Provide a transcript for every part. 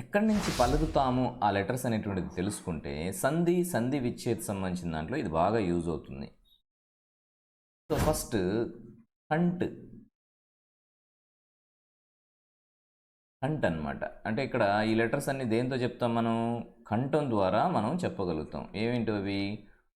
ఎక్కడి నుంచి పలుకుతాము ఆ లెటర్స్ అనేటువంటిది తెలుసుకుంటే సంధి విచ్ఛేద్ సంబంధించిన దాంట్లో ఇది బాగా యూజ్ అవుతుంది. సో ఫస్ట్ కంట్ అనమాట. అంటే ఇక్కడ ఈ లెటర్స్ అన్ని దేంతో చెప్తాం మనం? కంఠం ద్వారా మనం చెప్పగలుగుతాం. ఏమిటో అవి?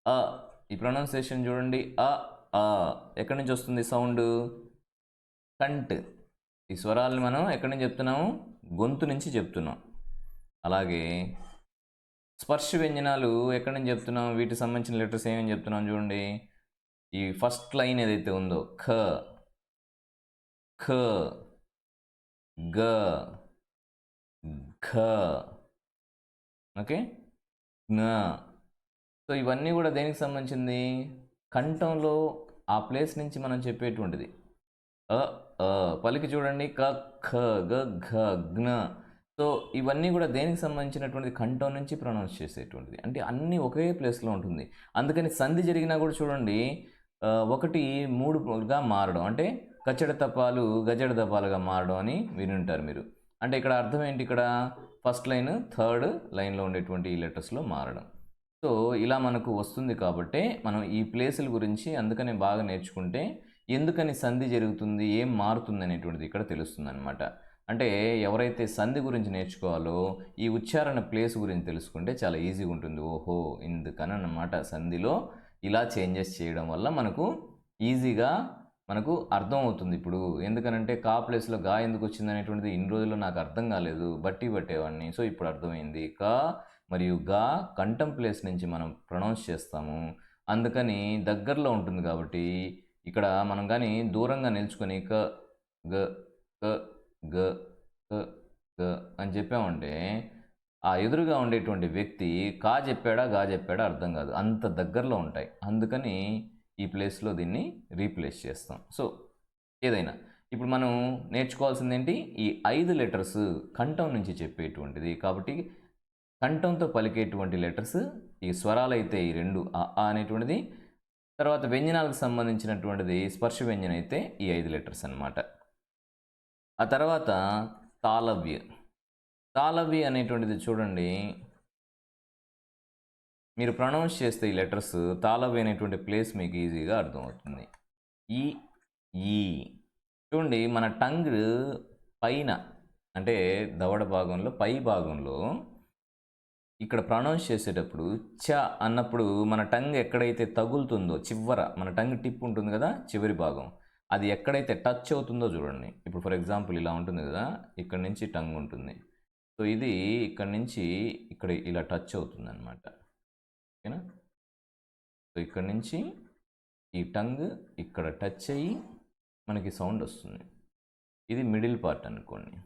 అ. ఈ ప్రొనౌన్సియేషన్ చూడండి. అ ఆ ఎక్కడి నుంచి వస్తుంది సౌండ్? కంట్. ఈ స్వరాలను మనం ఎక్కడి నుంచి చెప్తున్నాము? గొంతు నుంచి చెప్తున్నాం. అలాగే స్పర్శ వ్యంజనాలు ఎక్కడి నుంచి చెప్తున్నాం? వీటికి సంబంధించిన లెటర్స్ ఏమేమి చెప్తున్నాం చూడండి. ఈ ఫస్ట్ లైన్ ఏదైతే ఉందో ఖ, ఖ, గ, ఘ, ఓకే, జ్ఞ. సో ఇవన్నీ కూడా దేనికి సంబంధించింది? కంఠంలో ఆ ప్లేస్ నుంచి మనం చెప్పేటువంటిది. అ అ పలికి చూడండి. క, ఖ, గ, ఘ, జ్ఞ. సో ఇవన్నీ కూడా దేనికి సంబంధించినటువంటిది? కంఠం నుంచి ప్రొనౌన్స్ చేసేటువంటిది. అంటే అన్నీ ఒకే ప్లేస్లో ఉంటుంది. అందుకని సంధి జరిగినా కూడా చూడండి, ఒకటి మూడుగా మారడం, అంటే కచ్చడ తపాలు గజడ దపాలుగా మారడం అని వినుంటారు మీరు. అంటే ఇక్కడ అర్థం ఏంటి? ఇక్కడ ఫస్ట్ లైన్ థర్డ్ లైన్లో ఉండేటువంటి ఈ లెటర్స్లో మారడం. సో ఇలా మనకు వస్తుంది కాబట్టి మనం ఈ ప్లేసుల గురించి అందుకని బాగా నేర్చుకుంటే ఎందుకని సంధి జరుగుతుంది, ఏం మారుతుంది అనేటువంటిది ఇక్కడ తెలుస్తుంది అనమాట. అంటే ఎవరైతే సంధి గురించి నేర్చుకోవాలో ఈ ఉచ్చారణ ప్లేస్ గురించి తెలుసుకుంటే చాలా ఈజీగా ఉంటుంది. ఓహో ఇందుకని అన్నమాట సంధిలో ఇలా చేంజెస్ చేయడం వల్ల మనకు ఈజీగా మనకు అర్థం అవుతుంది. ఇప్పుడు ఎందుకనంటే కా ప్లేస్లో గా ఎందుకు వచ్చింది అనేటువంటిది ఇన్ని రోజుల్లో నాకు అర్థం కాలేదు, బట్టి పట్టేవాడిని. సో ఇప్పుడు అర్థమైంది. కా మరియు గా కంఠం ప్లేస్ నుంచి మనం ప్రొనౌన్స్ చేస్తాము. అందుకని దగ్గరలో ఉంటుంది కాబట్టి ఇక్కడ మనం కానీ దూరంగా నిల్చుకొని క గ క గ క గ అని చెప్పామంటే ఆ ఎదురుగా ఉండేటువంటి వ్యక్తి కా చెప్పాడా గా చెప్పాడా అర్థం కాదు, అంత దగ్గరలో ఉంటాయి. అందుకని ఈ ప్లేస్లో దీన్ని రీప్లేస్ చేస్తాం. సో ఏదైనా ఇప్పుడు మనం నేర్చుకోవాల్సింది ఏంటి? ఈ 5 లెటర్స్ కంఠం నుంచి చెప్పేటువంటిది కాబట్టి కంఠంతో పలికేటువంటి లెటర్స్ ఈ స్వరాలైతే ఈ 2 అ అనేటువంటిది, తర్వాత వ్యంజనాలకు సంబంధించినటువంటిది స్పర్శ వ్యంజన అయితే ఈ 5 లెటర్స్ అన్నమాట. ఆ తర్వాత తాళవ్య అనేటువంటిది చూడండి, మీరు ప్రొనౌన్స్ చేస్తే ఈ లెటర్స్ తాళవ్య అనేటువంటి ప్లేస్ మీకు ఈజీగా అర్థమవుతుంది. ఈ ఈ చూడండి మన టంగ్ పైన అంటే దవడ భాగంలో పై భాగంలో ఇక్కడ ప్రొనౌన్స్ చేసేటప్పుడు చ అన్నప్పుడు మన టంగ్ ఎక్కడైతే తగులుతుందో చివర మన టంగ్ టిప్ ఉంటుంది కదా చివరి భాగం, అది ఎక్కడైతే టచ్ అవుతుందో చూడండి. ఇప్పుడు ఫర్ ఎగ్జాంపుల్ ఇలా ఉంటుంది కదా, ఇక్కడ నుంచి టంగ్ ఉంటుంది. సో ఇది ఇక్కడ నుంచి ఇక్కడ ఇలా టచ్ అవుతుంది అనమాట. ఓకేనా? సో ఇక్కడ నుంచి ఈ టంగ్ ఇక్కడ టచ్ అయ్యి మనకి సౌండ్ వస్తుంది. ఇది మిడిల్ పార్ట్ అనుకోండి.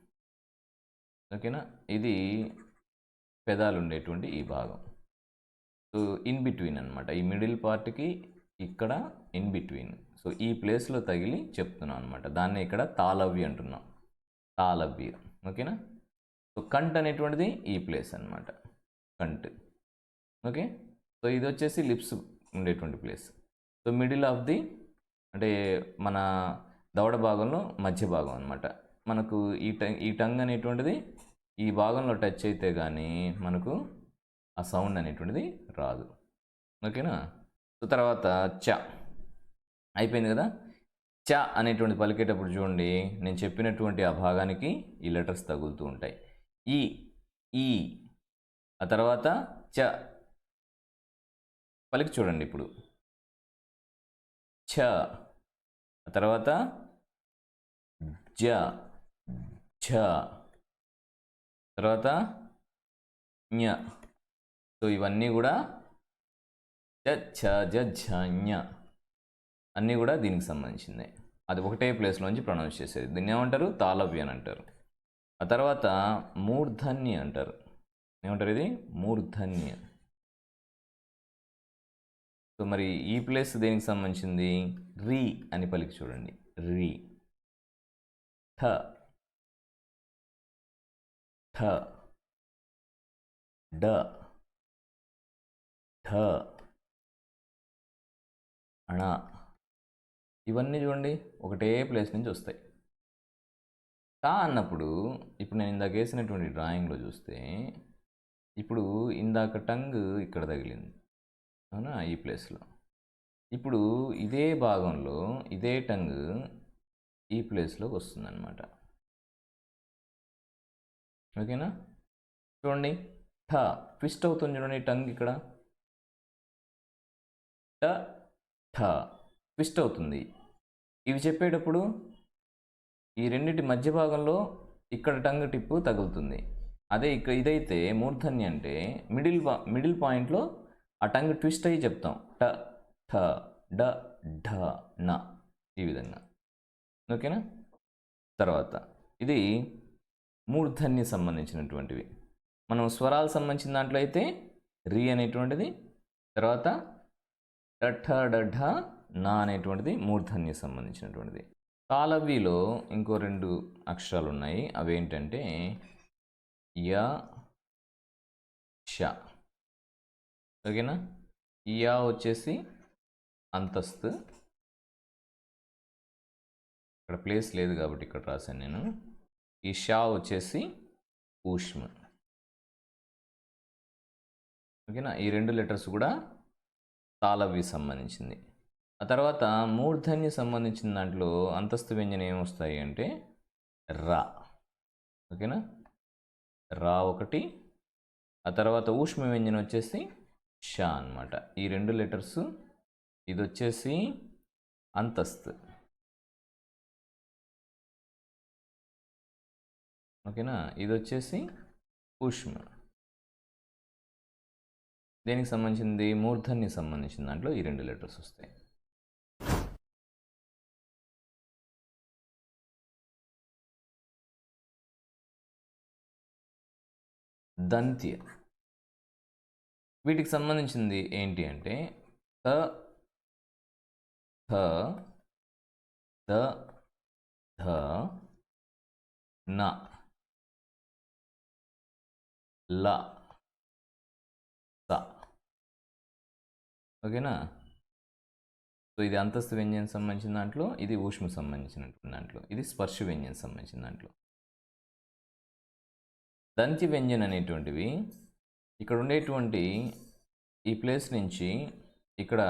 ఓకేనా? ఇది పెదాలు ఉండేటువంటి ఈ భాగం. సో ఇన్ బిట్వీన్ అనమాట. ఈ మిడిల్ పార్ట్కి ఇక్కడ ఇన్ బిట్వీన్. సో ఈ ప్లేస్లో తగిలి చెప్తున్నాం అనమాట. దాన్ని ఇక్కడ తాళవ్య అంటున్నాం. తాళవ్య. ఓకేనా? సో కంట్ అనేటువంటిది ఈ ప్లేస్ అనమాట. కంట్. ఓకే? సో ఇది వచ్చేసి లిప్స్ ఉండేటువంటి place. So middle of the అంటే మన దవడ భాగంలో మధ్య భాగం అనమాట. మనకు ఈ టంగ్ అనేటువంటిది ఈ భాగంలో టచ్ అయితే కానీ మనకు ఆ సౌండ్ అనేటువంటిది రాదు. ఓకేనా? సో తర్వాత చ అయిపోయింది కదా. చ అనేటువంటి పలికేటప్పుడు చూడండి, నేను చెప్పినటువంటి ఆ భాగానికి ఈ లెటర్స్ తగులుతూ ఉంటాయి. ఈ ఈ ఆ తర్వాత చ పలికి చూడండి. ఇప్పుడు ఛ ఆ తర్వాత జ ఝ తర్వాత ఞ. సో ఇవన్నీ కూడా చ ఛ జ ఝ ఞ అన్నీ కూడా దీనికి సంబంధించింది. అది ఒకటే ప్లేస్లోంచి ప్రొనౌన్స్ చేసేది. దీన్ని ఏమంటారు? తాళవ్య అని అంటారు. ఆ తర్వాత మూర్ధన్య అంటారు. ఏమంటారు? ఇది మూర్ధన్య. సో మరి ఈ ప్లేస్ దేనికి సంబంధించింది? రీ అని పలికి చూడండి. రీ ఠ ఠ డ ఢ అణ. ఇవన్నీ చూడండి ఒకటే ప్లేస్ నుంచి వస్తాయి. టా అన్నప్పుడు ఇప్పుడు నేను ఇందాక వేసినటువంటి డ్రాయింగ్లో చూస్తే ఇప్పుడు ఇందాక టంగ్ ఇక్కడ తగిలింది, అవునా, ఈ ప్లేస్లో. ఇప్పుడు ఇదే భాగంలో ఇదే టంగ్ ఈ ప్లేస్లోకి వస్తుందన్నమాట. ఓకేనా? చూడండి, ఠ ట్విస్ట్ అవుతుంది చూడండి టంగ్ ఇక్కడ. ట ఠ ట్విస్ట్ అవుతుంది. ఇవి చెప్పేటప్పుడు ఈ రెండింటి మధ్య భాగంలో ఇక్కడ టంగ్ టిప్పు తగులుతుంది. అదే ఇక్కడ ఇదైతే మూర్ధన్య అంటే మిడిల్ పాయింట్లో ఆ టంగ్ ట్విస్ట్ అయ్యి చెప్తాం. ట ఠ డ ఢ న, ఈ విధంగా. ఓకేనా? తర్వాత ఇది మూర్ధన్య సంబంధించినటువంటివి. మనం స్వరాలు సంబంధించిన దాంట్లో అయితే రి అనేటువంటిది, తర్వాత డ ఠ డ ఢ నా అనేటువంటిది మూర్ధన్య సంబంధించినటువంటిది. తాళవ్విలో ఇంకో 2 అక్షరాలు ఉన్నాయి. అవేంటంటే య ష. ఓకేనా? యా వచ్చేసి అంతస్తు, ఇక్కడ ప్లేస్ లేదు కాబట్టి ఇక్కడ రాశాను నేను. ఈ షా వచ్చేసి ఊష్మ. ఓకేనా? ఈ 2 లెటర్స్ కూడా తాళవ్వి సంబంధించింది. ఆ తర్వాత మూర్ధన్య సంబంధించిన దాంట్లో అంతస్తు వ్యంజనం ఏమొస్తాయి అంటే రా. ఓకేనా? రా ఒకటి. ఆ తర్వాత ఊష్మ వ్యంజనం వచ్చేసి షా అన్నమాట. ఈ 2 లెటర్స్, ఇది వచ్చేసి అంతస్తు. ఓకేనా? ఇది వచ్చేసి ఊష్మ. దేనికి సంబంధించింది? మూర్ధన్య సంబంధించిన దాంట్లో ఈ 2 లెటర్స్ వస్తాయి. దంత్య. వీటికి సంబంధించింది ఏంటి అంటే త థ ద ధ న ల స. ఓకేనా? సో ఇది అంతస్తు వ్యంజనం సంబంధించిన దాంట్లో, ఇది ఊష్మ సంబంధించినటువంటి దాంట్లో, ఇది స్పర్శ వ్యంజనం సంబంధించిన దాంట్లో. దంతి వ్యంజనం అనేటువంటివి ఇక్కడ ఉండేటువంటి ఈ ప్లేస్ నుంచి ఇక్కడ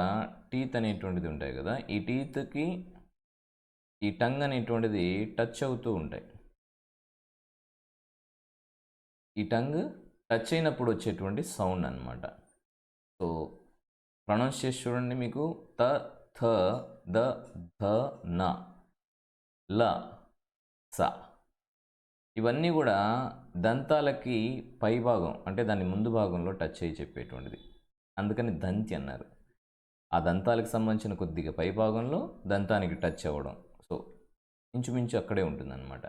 టీత్ అనేటువంటిది ఉంటాయి కదా, ఈ టీత్కి ఈ టంగ్ అనేటువంటిది టచ్ అవుతూ ఉంటాయి. ఈ టంగ్ టచ్ అయినప్పుడు వచ్చేటువంటి సౌండ్ అన్నమాట. సో ప్రొనౌన్స్ చేసి చూడండి, మీకు త థ ద ధ న ల స. ఇవన్నీ కూడా దంతాలకి పై భాగం అంటే దాని ముందు భాగంలో టచ్ అయ్యి చెప్పేటువంటిది, అందుకని దంతి అన్నారు. ఆ దంతాలకు సంబంధించిన కొద్దిగా పై భాగంలో దంతానికి టచ్ అవ్వడం, సో ఇంచుమించు అక్కడే ఉంటుందన్నమాట.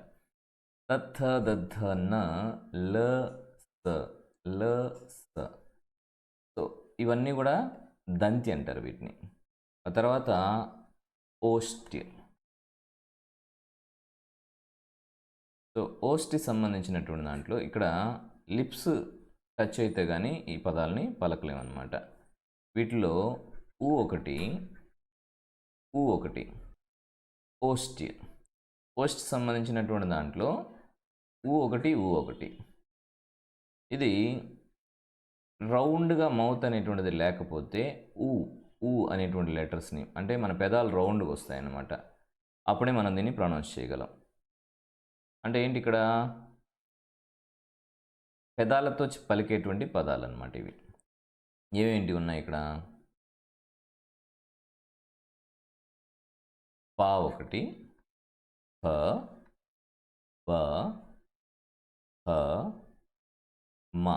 తత్థ దద్ధ న ల స ల స. సో ఇవన్నీ కూడా దంతి అంటారు వీటిని. ఆ తర్వాత ఓష్టి. సో ఓష్టి సంబంధించినటువంటి దాంట్లో ఇక్కడ లిప్స్ టచ్ అయితే కానీ ఈ పదాలని పలకలేమన్నమాట. వీటిలో ఊ ఒకటి, ఊ ఒకటి. ఓష్టి. ఓష్టి సంబంధించినటువంటి దాంట్లో ఊ ఒకటి, ఊ ఒకటి. ఇది రౌండ్గా మౌత్ అనేటువంటిది లేకపోతే ఊ ఊ అనేటువంటి లెటర్స్ని, అంటే మన పెదాలు రౌండ్గా వస్తాయన్నమాట. అప్పుడే మనం దీన్ని ప్రొనౌన్స్ చేయగలం. అంటే ఏంటి, ఇక్కడ పెదాలతో పలికేటువంటి పదాలు అన్నమాట ఇవి. ఏమేంటి ఉన్నాయి ఇక్కడ? పా ఒకటి, ప ప హ మ.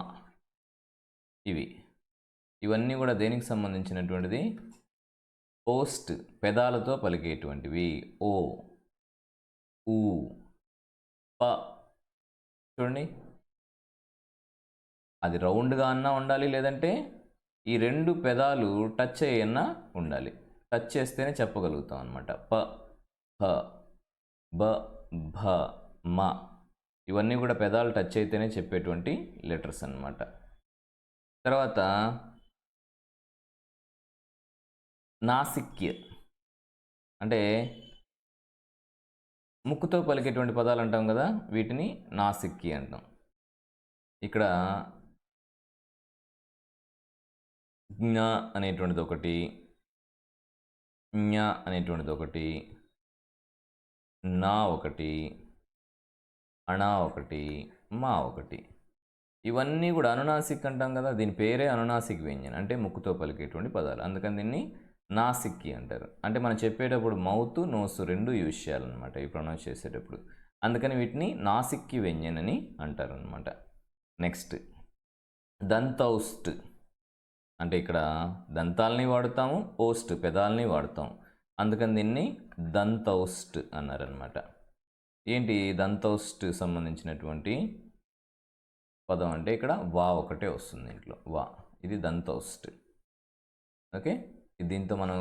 ఇవన్నీ కూడా దేనికి సంబంధించినటువంటిది? ఓస్ట్, పెదాలతో పలికేటువంటివి. ఓ ఊ ప. చూడండి, అది రౌండ్గా అన్నా ఉండాలి, లేదంటే ఈ 2 పెదాలు టచ్ అయ్యన్నా ఉండాలి. టచ్ చేస్తేనే చెప్పగలుగుతాం అనమాట. ప హ బ భ మ. ఇవన్నీ కూడా పెదాలు టచ్ అయితేనే చెప్పేటువంటి లెటర్స్ అన్నమాట. తర్వాత నాసిక్య, అంటే ముక్కుతో పలికేటువంటి పదాలు అంటాం కదా, వీటిని నాసిక్కి అంటాం. ఇక్కడ జ్ఞ అనేటువంటిది ఒకటి, జ్ఞ అనేటువంటిది ఒకటి, నా ఒకటి, అణ ఒకటి, మా ఒకటి. ఇవన్నీ కూడా అనునాసిక్ అంటాం కదా, దీని పేరే అనునాసిక్ వ్యంజనం, అంటే ముక్కుతో పలికేటువంటి పదాలు. అందుకని దీన్ని నాసిక్కి అంటారు. అంటే మనం చెప్పేటప్పుడు మౌత్ నోస్ రెండు యూజ్ చేయాలన్నమాట ఈ ప్రొనౌన్స్ చేసేటప్పుడు. అందుకని వీటిని నాసిక్కి వ్యంజన్ అని అంటారు అనమాట. నెక్స్ట్ దంతౌస్ట్, అంటే ఇక్కడ దంతాలని వాడుతాము, ఓస్ట్ పెదాలని వాడుతాం. అందుకని దీన్ని దంతౌస్ట్ అన్నారనమాట. ఏంటి దంతౌస్ట్ సంబంధించినటువంటి పదం అంటే ఇక్కడ వా ఒకటే వస్తుంది ఇంట్లో, వా. ఇది దంతౌస్ట్. ఓకే, దీంతో మనం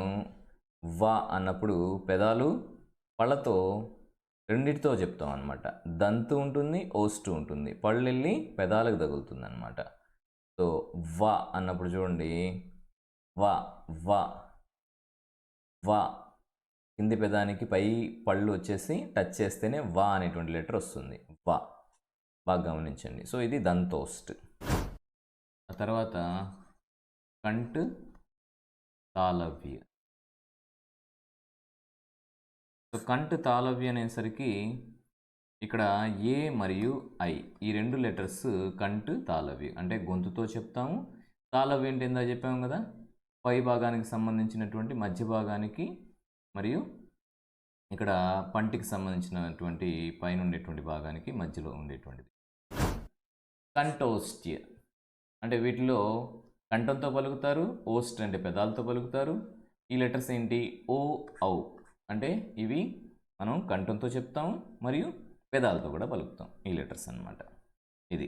వా అన్నప్పుడు పెదాలు పళ్ళతో రెండిటితో చెప్తాం అనమాట. దంతు ఉంటుంది, ఓస్ట్ ఉంటుంది, పళ్ళు వెళ్ళి పెదాలకు తగులుతుంది అనమాట. సో వా అన్నప్పుడు చూడండి, వా వా వా, కింది పెదానికి పై పళ్ళు వచ్చేసి టచ్ చేస్తేనే వా అనేటువంటి లెటర్ వస్తుంది, వా. బాగా గమనించండి. సో ఇది దంతోస్ట్. ఆ తర్వాత కంట్ తాళవ్య. సో కంట్ తాళవ్య అనేసరికి ఇక్కడ ఏ మరియు ఐ ఈ రెండు లెటర్స్ కంట్ తాళవ్య, అంటే గొంతుతో చెప్తాము. తాళవ్య అంటే ఏందో చెప్పాము కదా, పై భాగానికి సంబంధించినటువంటి మధ్య భాగానికి మరియు ఇక్కడ పంటికి సంబంధించినటువంటి పైన ఉండేటువంటి భాగానికి మధ్యలో ఉండేటువంటిది. కంటోస్ట్య అంటే వీటిలో కంఠంతో పలుకుతారు, ఓస్ట్ అంటే పెదాలతో పలుకుతారు. ఈ లెటర్స్ ఏంటి, ఓ ఔ, అంటే ఇవి మనం కంఠంతో చెప్తాము మరియు పెదాలతో కూడా పలుకుతాం ఈ లెటర్స్ అన్నమాట. ఇది